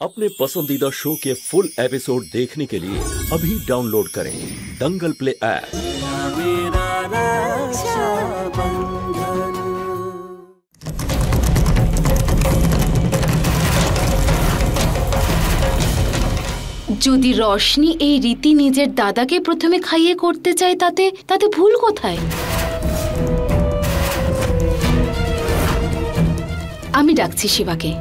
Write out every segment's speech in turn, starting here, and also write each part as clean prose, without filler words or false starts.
अपने पसंदीदा शो के फुल एपिसोड देखने के लिए अभी डाउनलोड करें दंगल प्ले ऐप। যদি রশনি এই রীতি নিজের দাদাকে প্রথমে খাইয়ে করতে চায় তাতে ভুল কোথায়? আমি ডাকছি শিবাকে।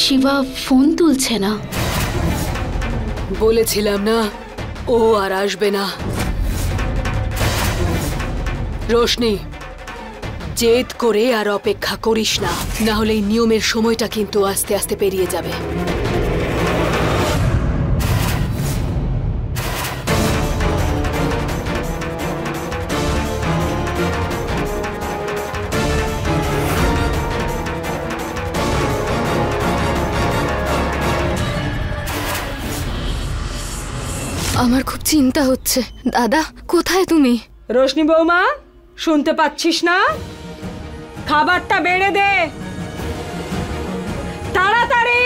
শিবা ফোন তুলছে না। বলেছিলাম না ও আর আসবে না। রোশনি, জেদ করে আর অপেক্ষা করিস না, না হলে এই নিয়মের সময়টা কিন্তু আস্তে আস্তে পেরিয়ে যাবে। আমার খুব চিন্তা হচ্ছে। দাদা, কোথায় তুমি? রোশনি বৌমা, শুনতে পাচ্ছিস না? খাবারটা বেড়ে দে তাড়াতাড়ি।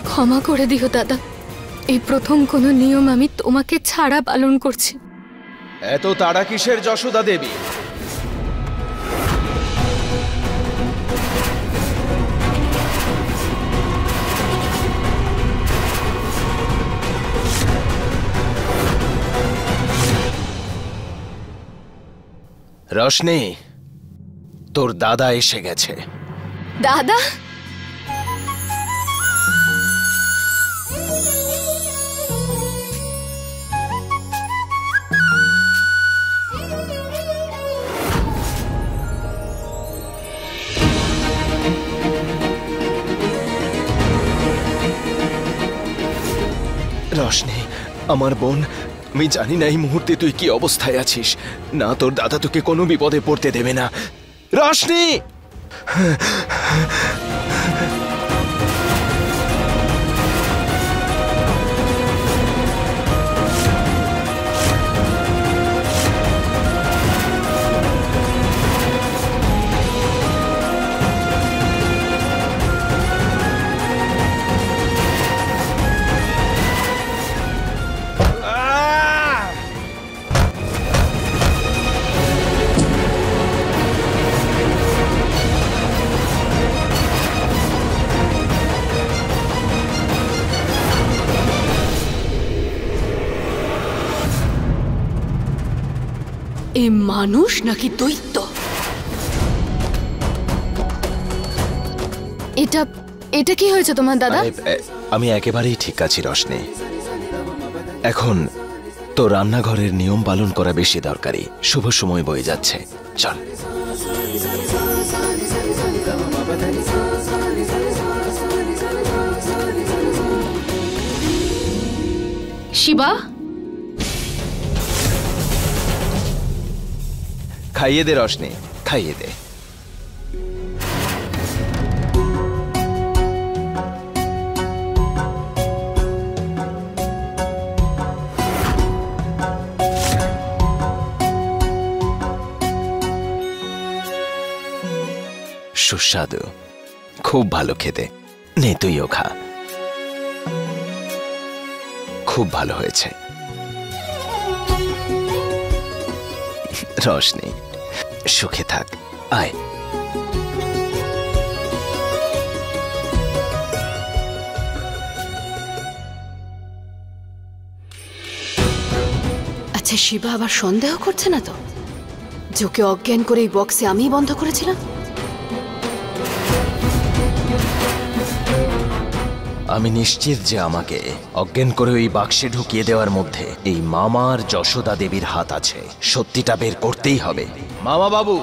ক্ষমা করে দিও দাদা, এই প্রথম কোনো নিয়ম আমি তোমাকে ছাড়া পালন করছি। এত তাড়া কিসের যশোদা দেবী? রশনি, তোর দাদা এসে গেছে। দাদা? রশনি, আমার বোন, আমি জানি না এই মুহূর্তে তুই কি অবস্থায় আছিস। না, তোর দাদা তোকে কোনো বিপদে পড়তে দেবে না। রশনি! এ মানুষ নাকি দৈত্য? এটা কি হয়েছে তোমার দাদা? আমি একেবারেই ঠিক আছি রশনি। এখন তো রান্নাঘরের নিয়ম পালন করা বেশি দরকারি। শুভ সময় বয়ে যাচ্ছে, চল। শিবা, খাইয়ে দে রশনি, খাইয়ে দে। সুস্বাদু, খুব ভালো খেতে। নে, তুইও খা। খুব ভালো হয়েছে রশনি, সুখে থাক। আয়। আচ্ছা, শিবা আবার সন্দেহ করছে না তো যে ওকে অজ্ঞান করে এই বক্সে আমিই বন্ধ করেছিলাম? আমি নিশ্চিত যে আমাকে অজ্ঞান করে ওই বাক্সে ঢুকিয়ে দেওয়ার মধ্যে এই মামার যশোদা দেবীর হাত আছে। সত্যিটা বের করতেই হবে। মামা বাবু,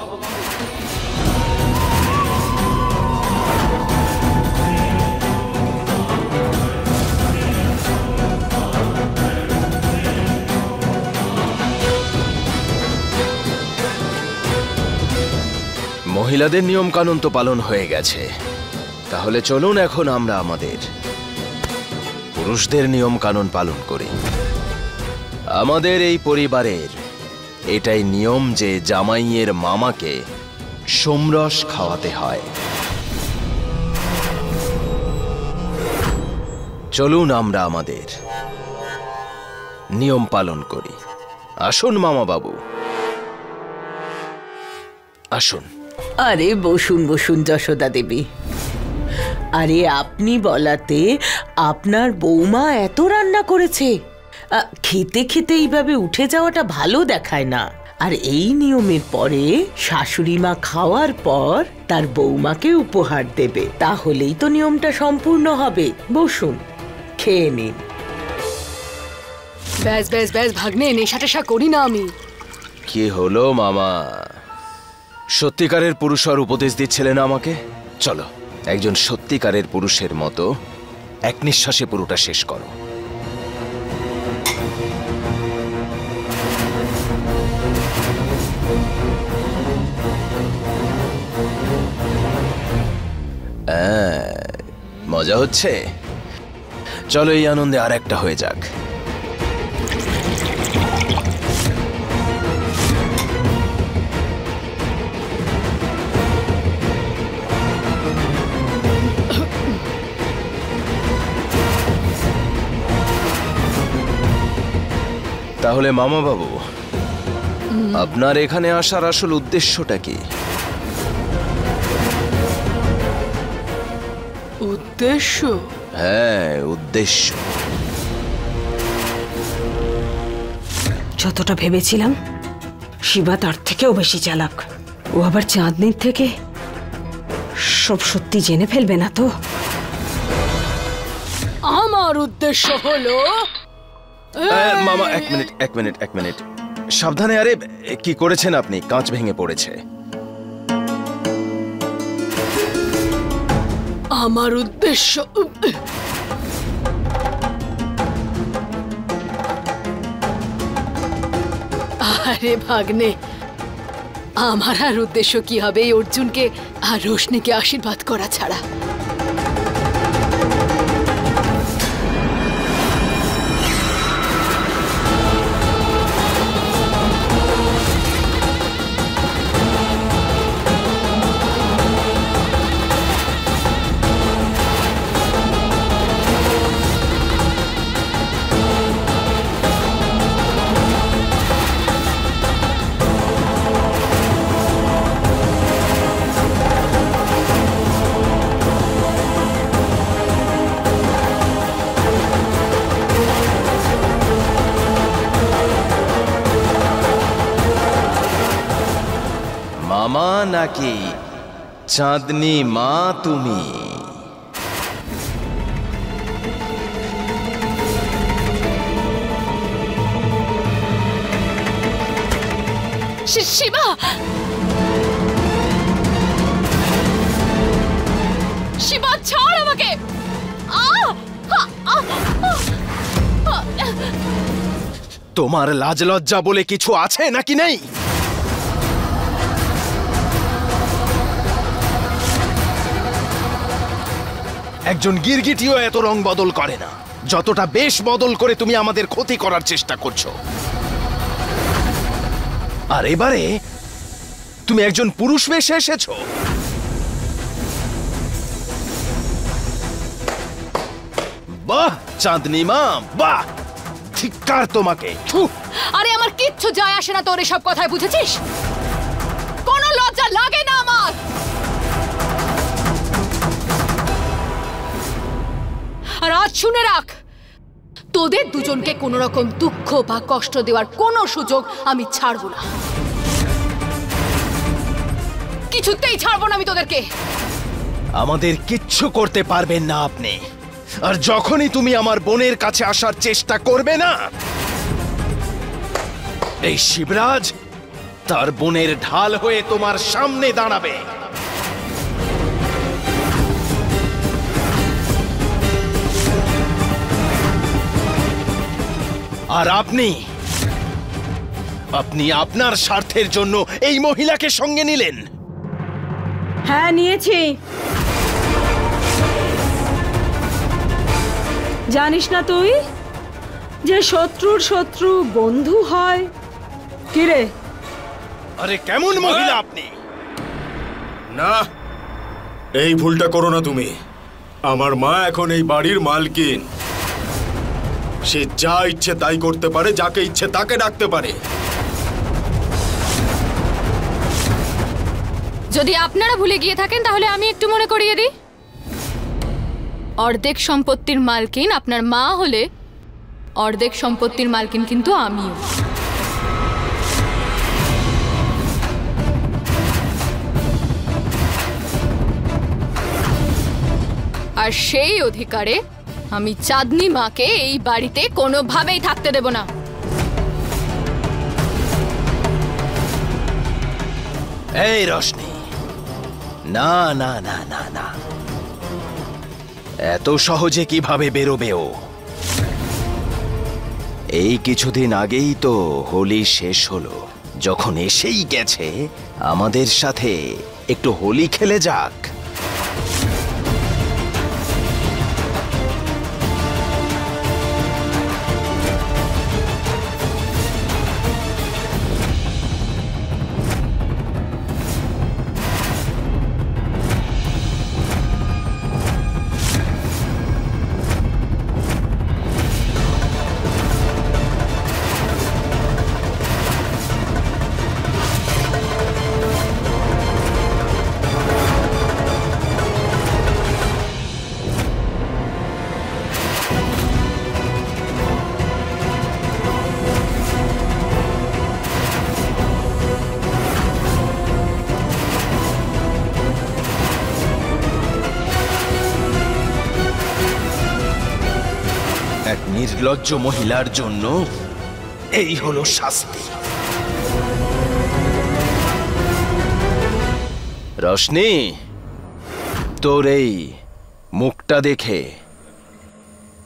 মহিলাদের নিয়ম কানুন তো পালন হয়ে গেছে, তাহলে চলুন এখন আমরা আমাদের পুরুষদের নিয়ম কানুন পালন করি। আমাদের এই পরিবারের এটাই নিয়ম যে জামাইয়ের মামাকে সোমরস খাওয়াতে হয়। চলুন আমরা আমাদের নিয়ম পালন করি। আসুন মামা বাবু, আসুন। আরে বসুন বসুন যশোদা দেবী। আরে আপনি বলাতে আপনার বৌমা এত রান্না করেছে, খেতে খেতে এইভাবে উঠে যাওয়াটা ভালো দেখায় না। আর এই নিয়মের পরে শাশুড়ি মা খাওয়ার পর তার বৌমাকে উপহার দেবে, তাহলেই তো নিয়মটা সম্পূর্ণ হবে। বসুন, খেয়ে নিন। ব্যাস ব্যাস ব্যাস ভাগ্নে, নেশা টেশা করি না আমি। কি হলো মামা, সত্যিকারের পুরুষ আর উপদেশ দিচ্ছিলেন আমাকে? চলো, একজন সত্যিকারের পুরুষের মতো এক নিঃশ্বাসে পুরোটা শেষ করো। মজা হচ্ছে? চলো এই আনন্দে আর একটা হয়ে যাক। তাহলে মামা বাবু, আপনার এখানে আসার আসল উদ্দেশ্যটা কি? উদ্দেশ্য? হ্যাঁ, উদ্দেশ্য। যতটা ভেবেছিলাম শিবা তার থেকেও বেশি চালাক। ও আবার চাঁদনির থেকে সব সত্যি জেনে ফেলবে না তো? আমার উদ্দেশ্য হলো মামা এক মিনিট সাবধানে। আরে কি করেছেন আপনি? কাঁচ ভেঙে পড়েছে। আমার উদ্দেশ্য আরে ভাগ্নে, আমার আর উদ্দেশ্য কি হবে এই অর্জুনকে আর রোশনিকে আশীর্বাদ করা ছাড়া। মামা নাকি চাঁদনি মা তুমি? শিবা, শিবা ছাড় আমাকে। তোমার লাজ লজ্জা বলে কিছু আছে নাকি নেই? একজন গিরগিটিও এত রং বদল করে না যতটা বেশ বদল করে তুমি আমাদের ক্ষতি করার চেষ্টা করছো। আর এবারে তুমি একজন পুরুষ বেশে এসেছো। বাহ চাঁদনি মা, বাহ, ধিক্কার তোমাকে। আরে আমার কিচ্ছু যায় আসে না তোর এসব কথায়, বুঝেছিস? কোনো লজ্জা লাগে না আমার। আর আজ শুনে রাখ, তোদের দুজনকে কোনো রকম দুঃখ বা কষ্ট দেওয়ার কোনো সুযোগ আমি ছাড়বো না। কিছুতেই ছাড়বো না আমি তোদেরকে। আমাদের কিচ্ছু করতে পারবেন না আপনি। আর যখনই তুমি আমার বোনের কাছে আসার চেষ্টা করবে না, এই শিবরাজ তার বোনের ঢাল হয়ে তোমার সামনে দাঁড়াবে। আর আপনি আপনার স্বার্থের জন্য এই মহিলাকে সঙ্গে নিলেন। হ্যাঁ, নিয়েছি। জানিস না তুই যে শত্রুর শত্রু বন্ধু হয়? কিরে, আরে কেমন মহিলা আপনি! না, এই ভুলটা করো না তুমি। আমার মা এখন এই বাড়ির মালকিন। সে যা ইচ্ছে তাই করতে পারে, যাকে ইচ্ছে তাকে ডাকতে পারে। যদি আপনারা ভুলে গিয়ে থাকেন তাহলে আমি একটু মনে করিয়ে দিই। অর্ধেক সম্পত্তির মালকিন আপনার মা হলে অর্ধেক সম্পত্তির মালকিন কিন্তু আমিও। আর সেই অধিকারে আমি চাঁদনি মাকে এই বাড়িতে কোনোভাবেই থাকতে দেব না। এই রোশনি, না না না না না, এত সহজে কিভাবে বেরোবে ও? এই কিছুদিন আগেই তো হোলি শেষ হলো। যখন এসেই গেছে, আমাদের সাথে একটু হোলি খেলে যাক। এক নির্লজ্জ মহিলার জন্য এই হলো শাস্তি। রোশনি, তোর এই মুখটা দেখে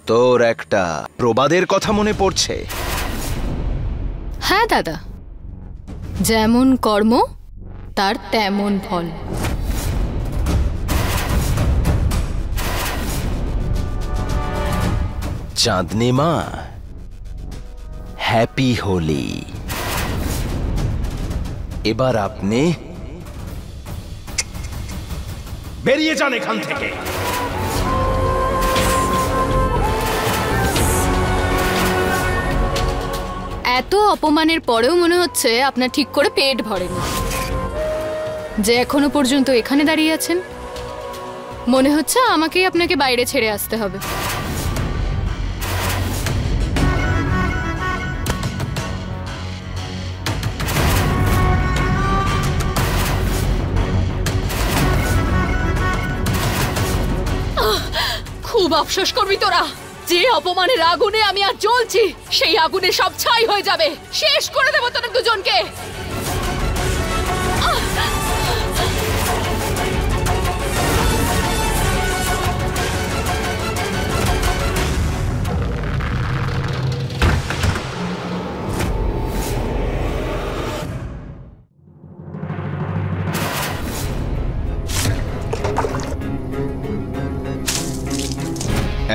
তোর একটা প্রবাদের কথা মনে পড়ছে। হ্যাঁ দাদা, যেমন কর্ম তার তেমন ফল। চাঁদনি মা, হ্যাপি হোলি। এবার আপনি বেরিয়ে যান এখান থেকে। এত অপমানের পরেও মনে হচ্ছে আপনার ঠিক করে পেট ভরেনি, যে এখনো পর্যন্ত এখানে দাঁড়িয়ে আছেন। মনে হচ্ছে আমাকেই আপনাকে বাইরে ছেড়ে আসতে হবে। খুব আফসোস করবি তোরা, যে অপমানের আগুনে আমি আর জ্বলছি, সেই আগুনে সব ছাই হয়ে যাবে। শেষ করে দেবো তোদের দুজনকে।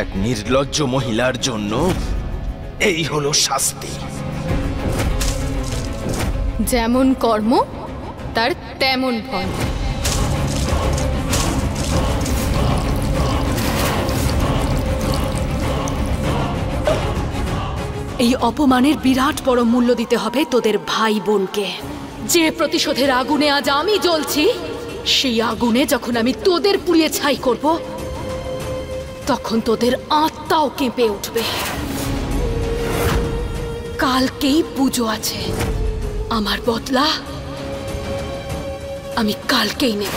এক নির্লজ্জ মহিলার জন্য এই হলো শাস্তি। যেমন কর্ম তার তেমন ফল। এই অপমানের বিরাট বড় মূল্য দিতে হবে তোদের ভাই বোনকে। যে প্রতিশোধের আগুনে আজ আমি জ্বলছি, সেই আগুনে যখন আমি তোদের পুড়িয়ে ছাই করব, তখন তোদের আত্মাও কেঁপে উঠবে। কালকেই পুজো আছে, আমার বদলা আমি কালকেই নেব।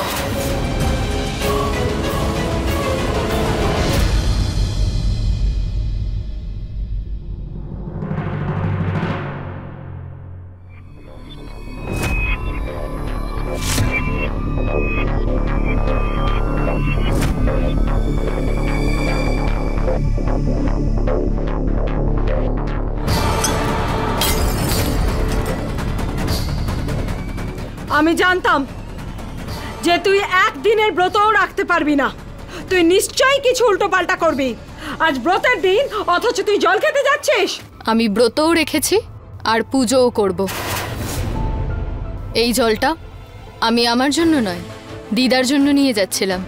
আমি জানতাম যে তুই একদিনের ব্রতও রাখতে পারবি না। তুই নিশ্চয়ই কিছু উল্টোপাল্টা করবি। আজ ব্রতের দিন, অথচ তুই জল খেতে যাচ্ছিস। আমি ব্রতও রেখেছি আর পুজোও করব। এই জলটা আমি আমার জন্য নয়, দিদার জন্য নিয়ে যাচ্ছিলাম।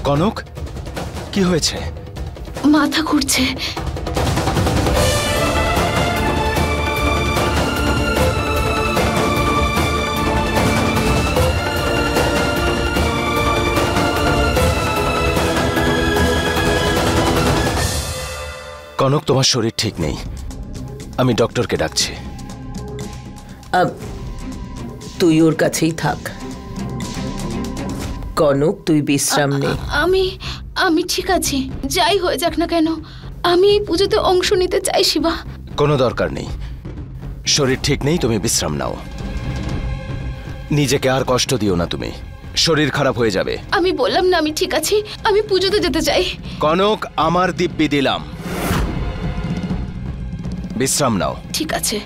কনক, কি হয়েছে? মাথা ঘুরছে। কনক, তোমার শরীর ঠিক নেই, আমি ডক্টরকে ডাকছি। তুই ওর কাছেই থাক। কনক, তুই বিশ্রাম নে। আমি ঠিক আছি, যাই হয়ে যাক না কেন। আমি এই পুজোতে অংশ নিতে চাই শিবা। কোনো দরকার নেই, শরীর ঠিক নেই, তুমি বিশ্রাম নাও। নিজেকে আর কষ্ট দিও না, তুমি শরীর খারাপ হয়ে যাবে। আমি বললাম না আমি ঠিক আছি, আমি পুজোতে যেতে চাই। কনক, আমার দিব্যি দিলাম, বিশ্রাম নাও। ঠিক আছে,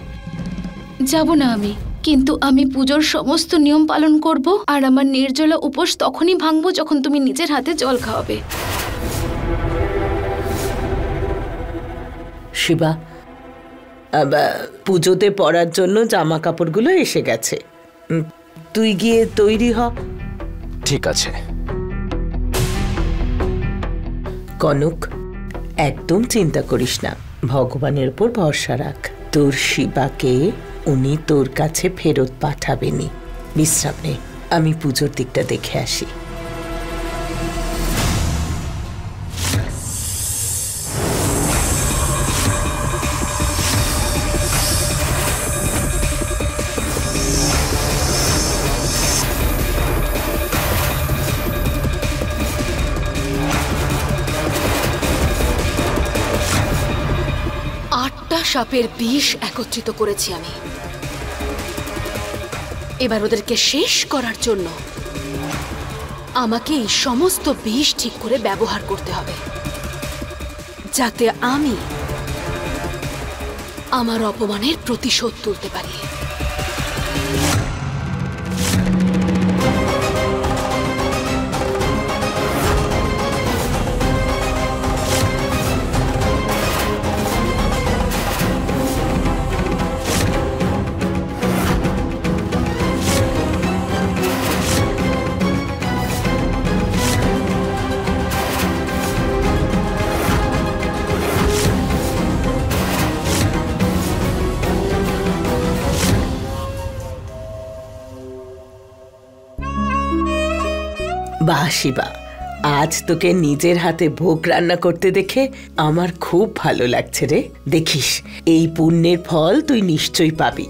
যাব না আমি, কিন্তু আমি পুজোর সমস্ত নিয়ম পালন করব। আর আমার নির্জলা উপোস তখনই ভাঙবো যখন তুমি নিজের হাতে জল খাওয়াবে। শিবা, পুজোতে পরার জন্য জামা কাপড়গুলো এসে গেছে, তুই গিয়ে তৈরি হ। ঠিক আছে। কনক, একদম চিন্তা করিস না, ভগবানের উপর ভরসা রাখ। তোর শিবাকে উনি তোর কাছে ফেরত পাঠাবেনি। বিশ্রাম নে, আমি পুজোর দিকটা দেখে আসি। সাপের বিষ একত্রিত করেছি আমি। এবার ওদেরকে শেষ করার জন্য আমাকে এই সমস্ত বিষ ঠিক করে ব্যবহার করতে হবে, যাতে আমি আমার অপমানের প্রতিশোধ তুলতে পারি। বাহ শিবা, আজ তোকে নিজের হাতে ভোগ রান্না করতে দেখে আমার খুব ভালো লাগছে রে। দেখিস, এই পুণ্যের ফল তুই নিশ্চয়ই পাবি।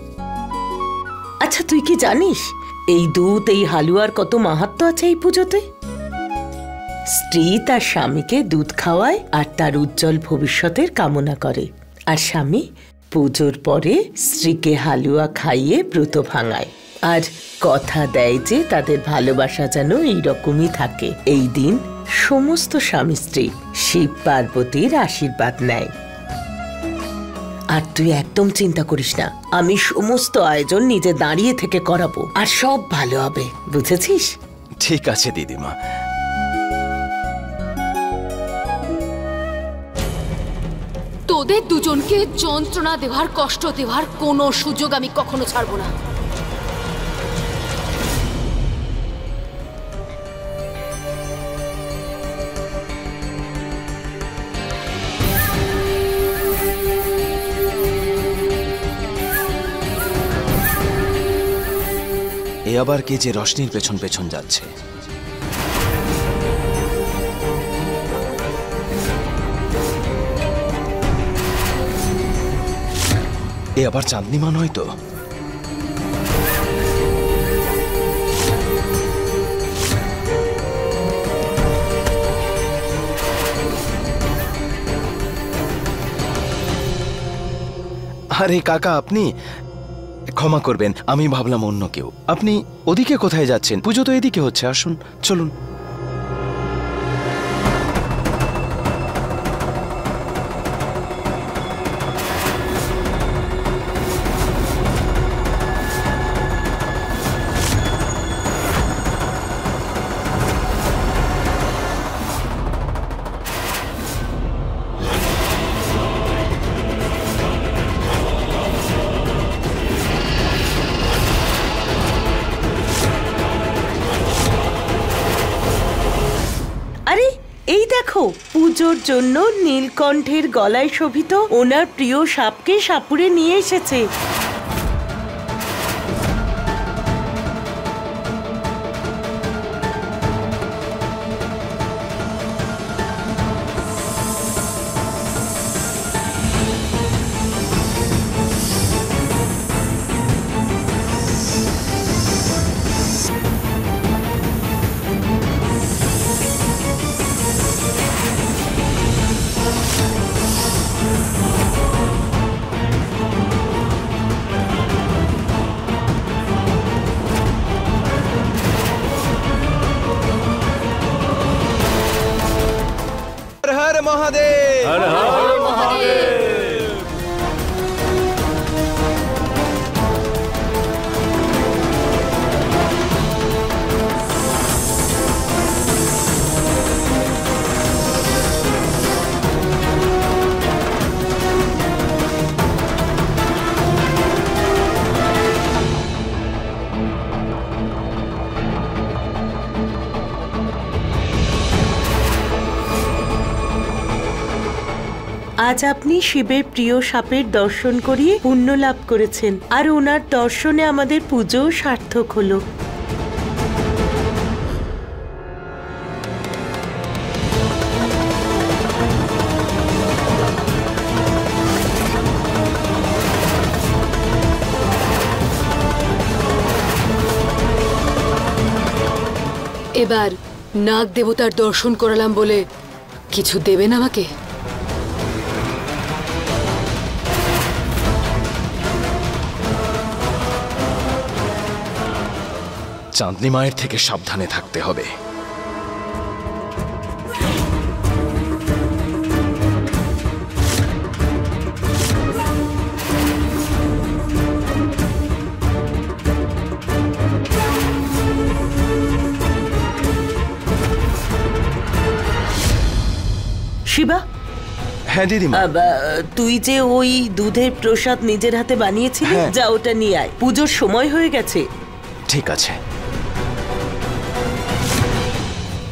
আচ্ছা, তুই কি জানিস এই দুধ, এই হালুয়ার কত মাহাত্ম্য আছে এই পুজোতে? স্ত্রী তার স্বামীকে দুধ খাওয়ায় আর তার উজ্জ্বল ভবিষ্যতের কামনা করে, আর স্বামী পুজোর পরে স্ত্রীকে হালুয়া খাইয়ে ব্রত ভাঙায় আর কথা দেয় যে তাদের ভালোবাসা যেন এইরকমই থাকে। এই দিন সমস্ত স্বামী স্ত্রী শিব পার্বতীর আশীর্বাদ নেয়। আর তুই একদম চিন্তা করিস না, আমি সমস্ত আয়োজন নিজে দাঁড়িয়ে থেকে করাবো, আর সব ভালো হবে, বুঝেছিস? ঠিক আছে দিদিমা। তোদের দুজনকে যন্ত্রণা দেওয়ার, কষ্ট দেওয়ার কোনো সুযোগ আমি কখনো ছাড়বো না। এ আবার কে যে রশনির পেছন পেছন যাচ্ছে? এ আবার চাঁদনিমা নয় তো? আরে কাকা, আপনি ক্ষমা করবেন, আমি ভাবলাম অন্য কেউ। আপনি ওদিকে কোথায় যাচ্ছেন? পুজো তো এদিকে হচ্ছে, আসুন চলুন। আরে এই দেখো, পুজোর জন্য নীলকণ্ঠের গলায় শোভিত ওনার প্রিয় সাপকে সাপুড়ে নিয়ে এসেছে। হর হর মহাদেব, হর হর মহাদেব। আজ আপনি শিবের প্রিয় সাপের দর্শন করিয়ে পুণ্য লাভ করেছেন, আর ওনার দর্শনে আমাদের পুজো সার্থক হলো। এবার নাগ দেবতার দর্শন করালাম বলে কিছু দেবেন আমাকে? চাঁদনি মায়ের থেকে সাবধানে থাকতে হবে। শিবা, হ্যাঁ দিদিমা। তুই যে ওই দুধের প্রসাদ নিজের হাতে বানিয়েছিলি, হ্যাঁ। যা ওটা নিয়ে আয়, পুজোর সময় হয়ে গেছে। ঠিক আছে।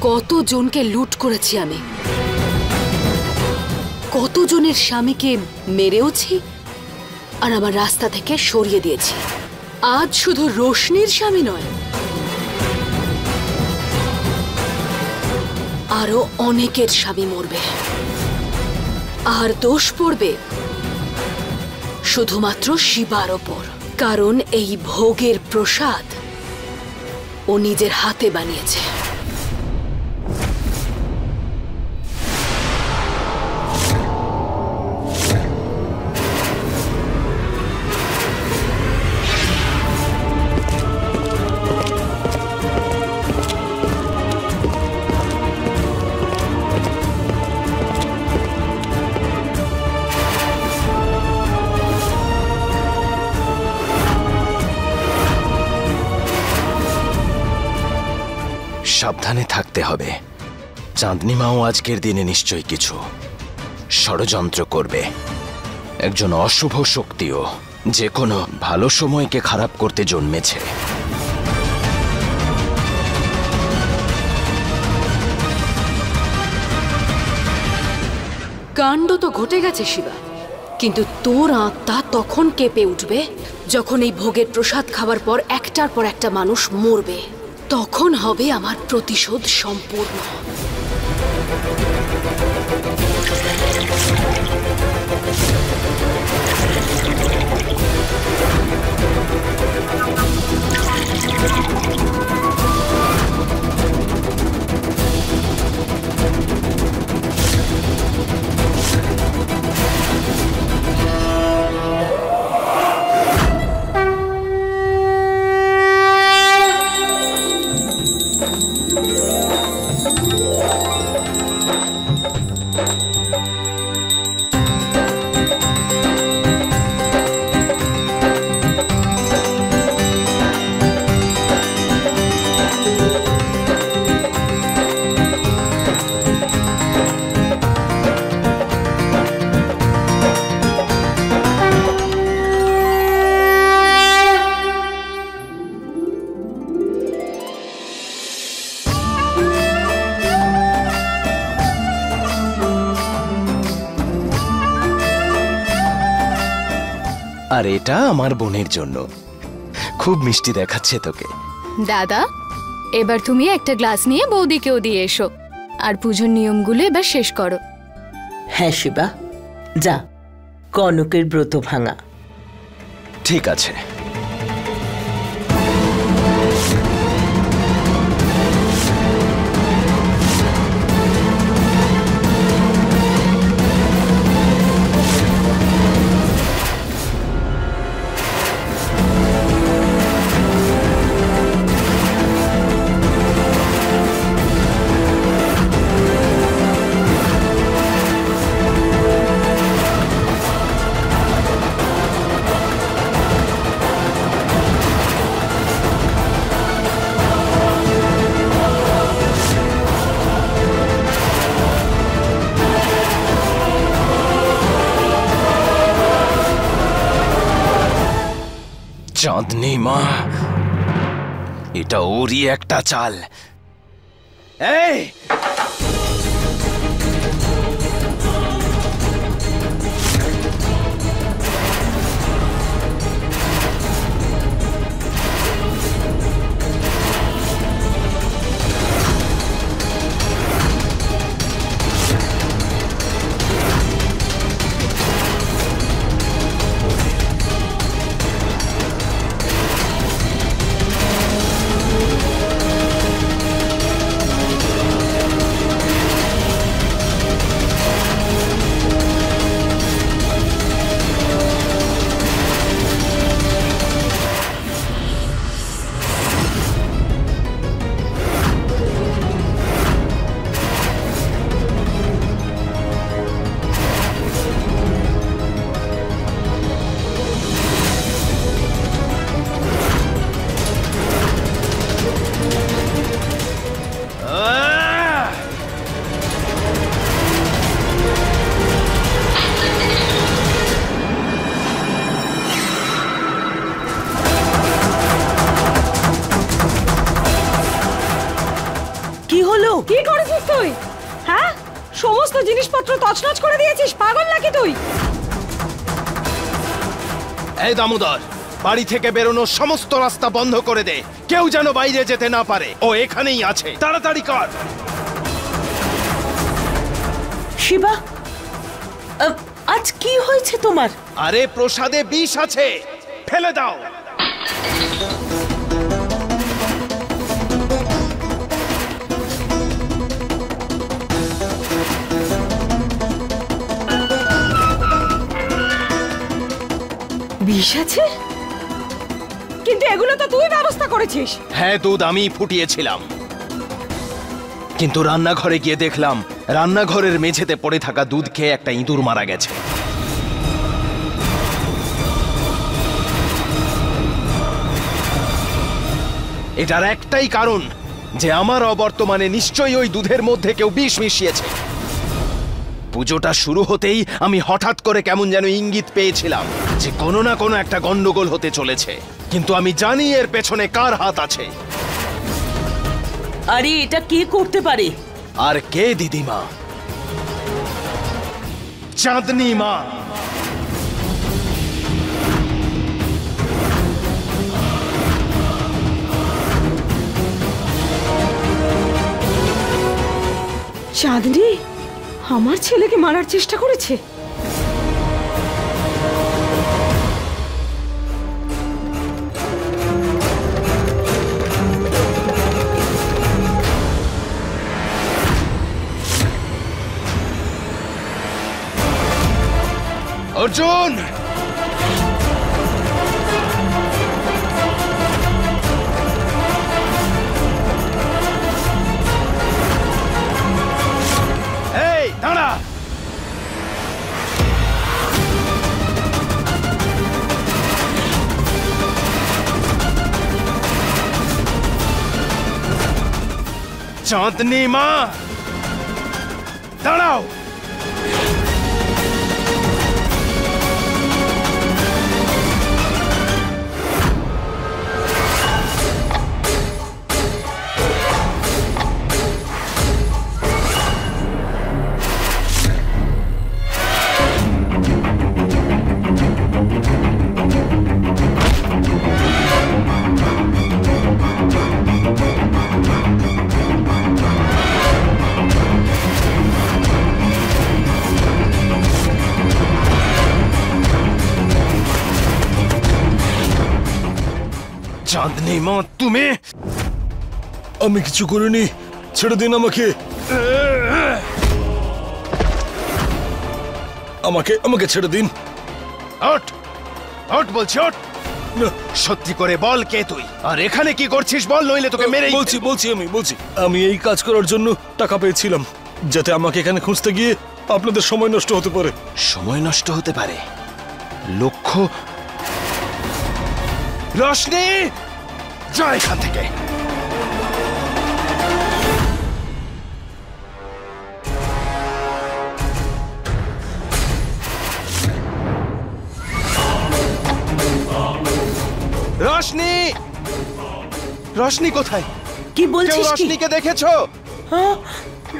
কতজনকে লুট করেছি আমি, কতজনের স্বামীকে মেরেওছি আর আমার রাস্তা থেকে সরিয়ে দিয়েছি। আজ শুধু রোশনির স্বামী নয়, আরো অনেকের স্বামী মরবে, আর দোষ পড়বে শুধুমাত্র শিবার ওপর, কারণ এই ভোগের প্রসাদ ও নিজের হাতে বানিয়েছে। সাবধানে থাকতে হবে। চাঁদনি মাও আজকের দিনে নিশ্চয়ই কিছু ষড়যন্ত্র করবে। একজন অশুভ শক্তিও যে কোনো ভালো সময়কে খারাপ করতে জন্মেছে। কাণ্ড তো ঘটে গেছে শিবা, কিন্তু তোর আত্মা তখন কেঁপে উঠবে যখন এই ভোগের প্রসাদ খাওয়ার পর একটার পর একটা মানুষ মরবে। তখন হবে আমার প্রতিশোধ সম্পূর্ণ। আর এটা আমার বোনের জন্য। খুব মিষ্টি দেখাচ্ছে তোকে। দাদা, এবার তুমি একটা গ্লাস নিয়ে বৌদিকেও দিয়ে এসো, আর পুজোর নিয়মগুলো এবার শেষ করো। হ্যাঁ শিবা, যা কনকের ব্রত ভাঙা। ঠিক আছে। চাঁদনি মা, এটা ওরই একটা চাল। এই কি করেছিস তুই? হ্যাঁ, সমস্ত জিনিসপত্র তছনছ করে দিয়েছিস। পাগল নাকি তুই? এই দামোদর, বাড়ি থেকে বেরোনোর সমস্ত রাস্তা বন্ধ করে দে। কেউ যেন বাইরে যেতে না পারে। ও এখানেই আছে, তাড়াতাড়ি কর। শিবা, আজ কি হয়েছে তোমার? আরে প্রসাদে বিষ আছে, ফেলে দাও। বিষ আছে? কিন্তু এগুলো তো তুই ব্যবস্থা করেছিস। হ্যাঁ, দুধ আমি ফুটিয়েছিলাম, কিন্তু রান্নাঘরে গিয়ে দেখলাম রান্নাঘরের মেঝেতে পড়ে থাকা দুধ খেয়ে একটা ইঁদুর মারা গেছে। এটার একটাই কারণ যে আমার অবর্তমানে নিশ্চয়ই ওই দুধের মধ্যে কেউ বিষ মিশিয়েছে। পুজোটা শুরু হতেই আমি হঠাৎ করে কেমন যেন ইঙ্গিত পেয়েছিলাম যে কোনো না কোনো একটা গন্ডগোল হতে চলেছে, কিন্তু আমি জানি এর পেছনে কার হাত আছে। আরে এটা কে করতে পারে? আর কে দিদিমা? চাঁদনি মা। চাঁদনি আমার ছেলেকে মারার চেষ্টা করেছে। অর্জুন, এই দাঁড়া। চাঁদনি মা, দাঁড়াও। চাঁদনি মা, তুমি? আমি কিছু করিনি, ছেড়ে দিন আমাকে। আমাকে ছেড়ে দিন। আউট আউট বলছি, আউট। সত্যি করে বল, কে তুই আর এখানে কি করছিস বল, নইলে তোকে মেরে। বলছি আমি এই কাজ করার জন্য টাকা পেয়েছিলাম, যাতে আমাকে এখানে খুঁজতে গিয়ে আপনাদের সময় নষ্ট হতে পারে। সময় নষ্ট হতে পারে? লক্ষ্য রোশনি, যা এখান থেকে। রোশনি, রোশনি কোথায়? কি বলছিস? কি রোশনিকে দেখেছো? হ্যাঁ,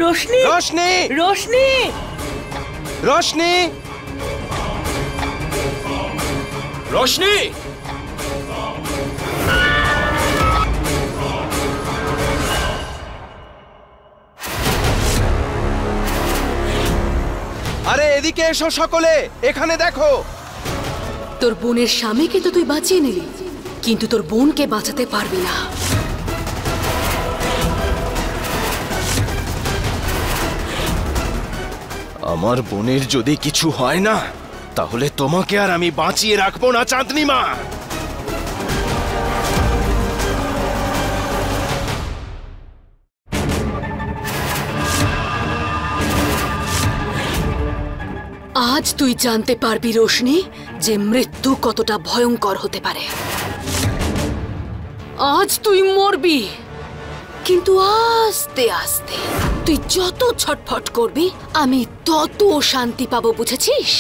রোশনি, রোশনি, রোশনি, রোশনি, রোশনি! আরে এদিকে এসো সকলে, এখানে দেখো। তোর বোনের স্বামীকে তো তুই বাঁচিয়ে নিলি, কিন্তু তোর বোনকে বাঁচাতে পারবি না। আমার বোনের যদি কিছু হয় না, তাহলে তোমাকে আর আমি বাঁচিয়ে রাখবো না চাঁদনি মা। আজ তুই জানতে পারবি রোশনি, যে মৃত্যু কতটা ভয়ঙ্কর হতে পারে। আজ তুই মরবি, কিন্তু আস্তে আস্তে। তুই যত ছটফট করবি আমি তত শান্তি পাবো, বুঝেছিস?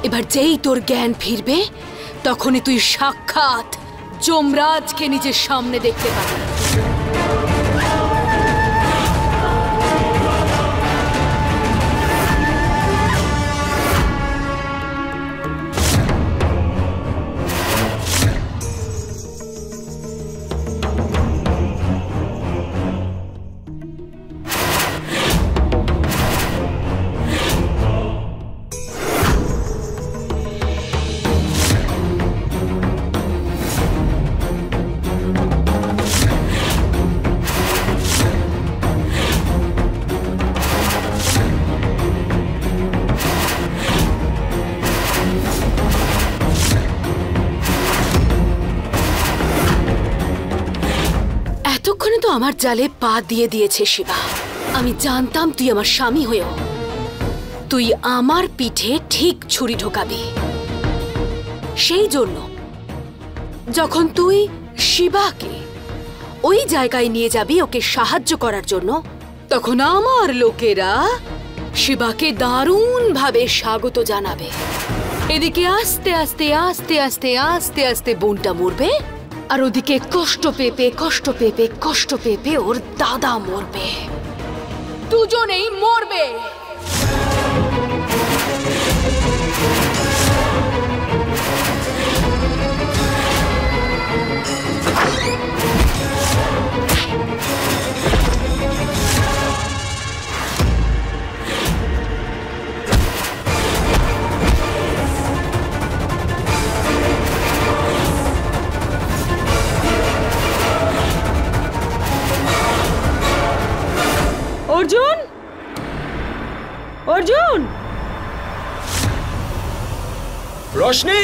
এবার যেই তোর জ্ঞান ফিরবে, তখনই তুই সাক্ষাৎ যমরাজকে নিজের সামনে দেখতে পাবি। আমার জালে পা দিয়ে দিয়েছে শিবা। আমি জানতাম তুই আমার স্বামী হয়েও তুই আমার পিঠে ঠিক ছুরি ঢোকাবি। সেই জন্য যখন তুই শিবাকে ওই জায়গায় নিয়ে যাবি ওকে সাহায্য করার জন্য, তখন আমার লোকেরা শিবাকে দারুণ ভাবে স্বাগত জানাবে। এদিকে আস্তে আস্তে আস্তে আস্তে আস্তে আস্তে বোনটা মরবে, আর ওদিকে কষ্ট পেপে ওর দাদা মরবে। দুজনেই মরবে। অর্জুন, অর্জুন, রোশনি!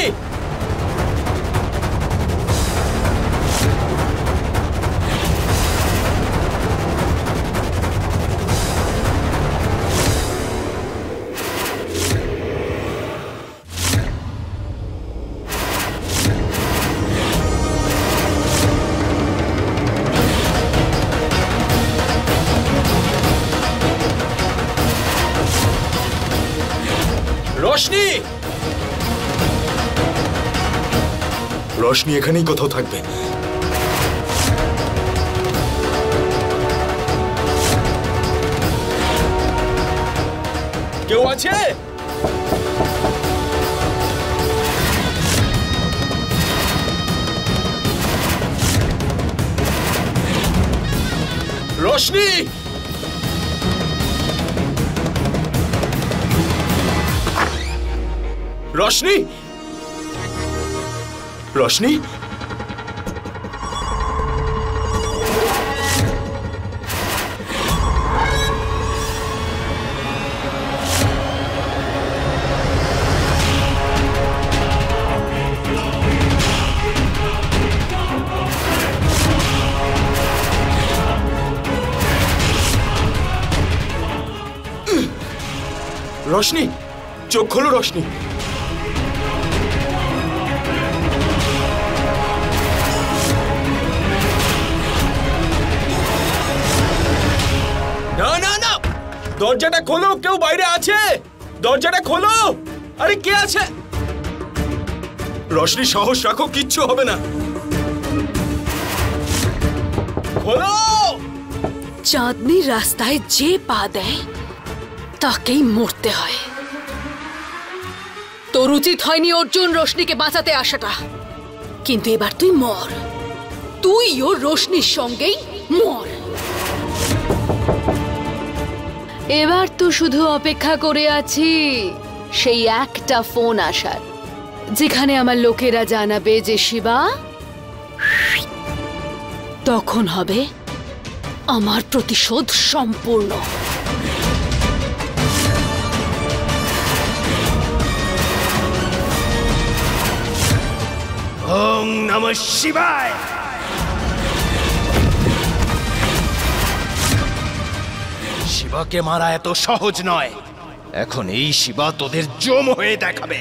রোশনি! রোশনি এখানেই কোথাও থাকবে। কেউ আছে? রোশনি! রোশনি! রশনি, রশনি, চোখ খোলো রশনি। না না না, দরজাটা খোলো, কেউ বাইরে আছে, দরজাটা খোলো। আরে কে আছে? রশনি সাহস রাখো, কিচ্ছু হবে না, খোলো। চাঁদনির রাস্তায় যে পা দেয় তাকেই মরতে হয়। তোর উচিত হয়নি অর্জুন রোশনিকে বাঁচাতে আসাটা, কিন্তু এবার তুই মর, তুইও রোশনির সঙ্গেই মর। এবার তো শুধু অপেক্ষা করে আছি সেই একটা ফোন আসার, যেখানে আমার লোকেরা জানাবে যে শিবা, তখন হবে আমার প্রতিশোধ সম্পূর্ণ। ওং নমঃ শিবায়। শিবাকে মারা এত সহজ নয়, এখন এই শিবা তোদের জম হয়ে দেখাবে।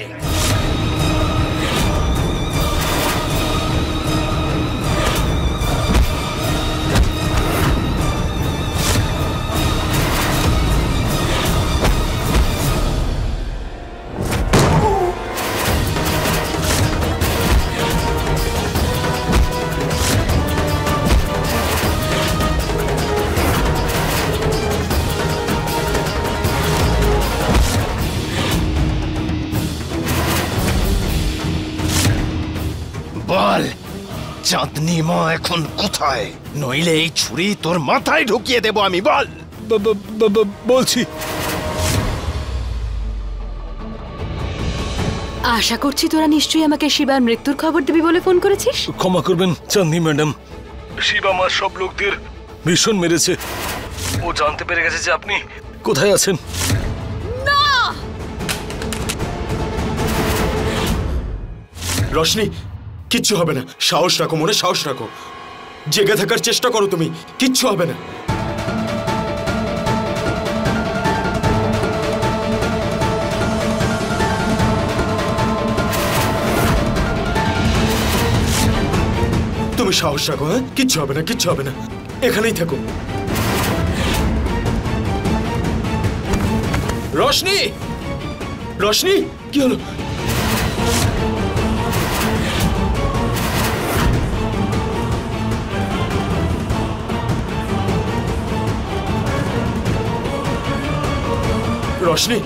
বল, চাঁদনি মা এখন কোথায়? নইলে এই ছুরি তোর মাথায় ঢুকিয়ে দেব আমি। বল। বলছি। আশা করছি তোরা নিশ্চয়ই আমাকে শিবার মৃত্যুর খবর দিবি বলে ফোন করেছিস। ক্ষমা করবেন চাঁদনি ম্যাডাম, শিবা মা সব লোকদের ভীষণ মেরেছে। ও জানতে পেরে গেছে যে আপনি কোথায় আছেন। রশনি, কিচ্ছু হবে না, সাহস রাখো, মনে সাহস রাখো, জেগে থাকার চেষ্টা করো তুমি, কিচ্ছু হবে না। তুমি সাহস রাখো, হ্যাঁ, কিচ্ছু হবে না, কিচ্ছু হবে না, এখানেই থাকো। রশনি, রশনি, কি হলো? রশনি,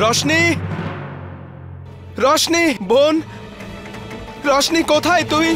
রশনি, রশনি বোন, রশনি কোথায় তুই?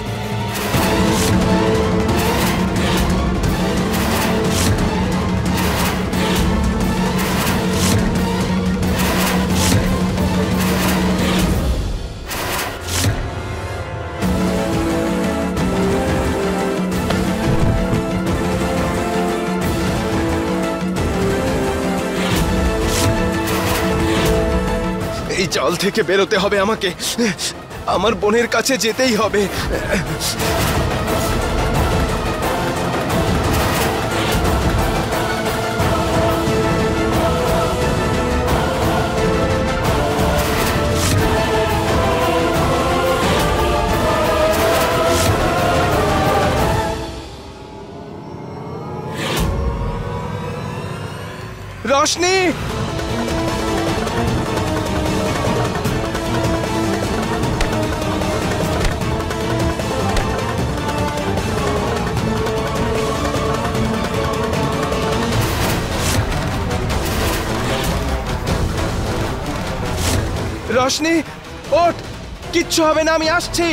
এই জল থেকে বেরোতে হবে আমাকে, আমার বোনের কাছে যেতেই হবে। রশনি, রশনি ওঠ, কিচ্ছু হবে না, আমি আসছি।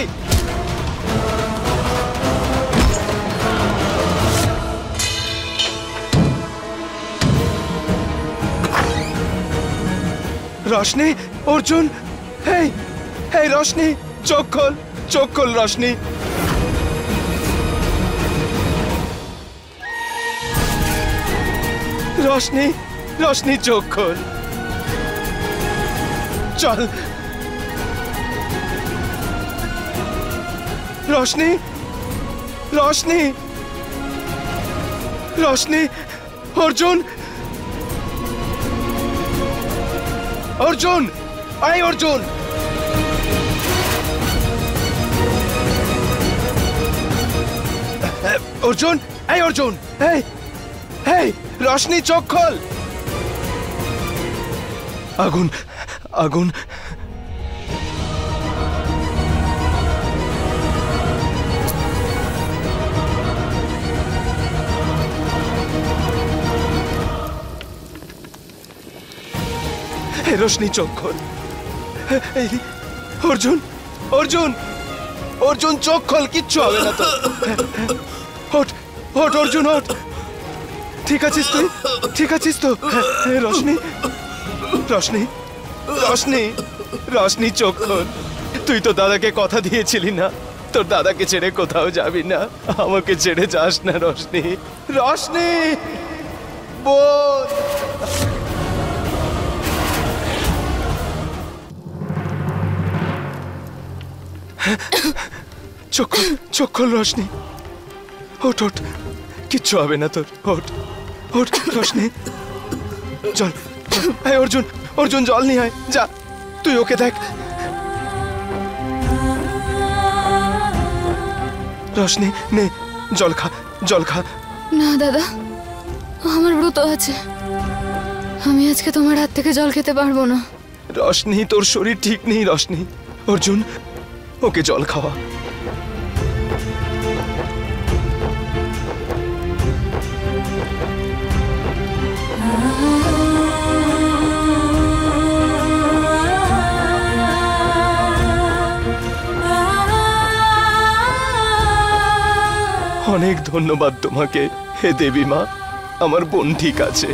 রশনি, অর্জুন, হেই হেই রশনি, চোখ খোল রশনি। রশনি, রশনি চোখ খোল, চল। রশনি, রশনি, রশনি, অর্জুন, অর্জুন, আয় অর্জুন। অর্জুন, এই অর্জুন, এই এই রশনি চোখ খোল। আগুন, আগুন। রোশনি চোখ খোল। অর্জুন, অর্জুন, অর্জুন চোখ খোল, কিচ্ছু হবে না তো। ওঠ, ওঠ অর্জুন, ওঠ। ঠিক আছিস তুই? ঠিক আছিস তো? রোশনি, রোশনি, রোশনি, রোশনি চোখ খোল। তুই তো দাদাকে কথা দিয়েছিলি না, তোর দাদাকে ছেড়ে কোথাও যাবি না। আমাকে ছেড়ে যাস না রোশনি। রোশনি বোন। চোখ খোল, চোখ খোল রোশনি। ওঠ, ওঠ, কিচ্ছু হবে না তোর। ওঠ, ওঠ রোশনি। জল, আয় অর্জুন, অর্জুন জল নিয়ে আয়, যা তুই ওকে দেখ। রোশনি নে জল খা, জল খা। না দাদা, আমার ব্রত আছে, আমি আজকে তোমার হাত থেকে জল খেতে পারবো না। রোশনি তোর শরীর ঠিক নেই রোশনি। অর্জুন ওকে জল খাওয়া। অনেক ধন্যবাদ তোমাকে হে দেবী মা, আমার বোন ঠিক আছে।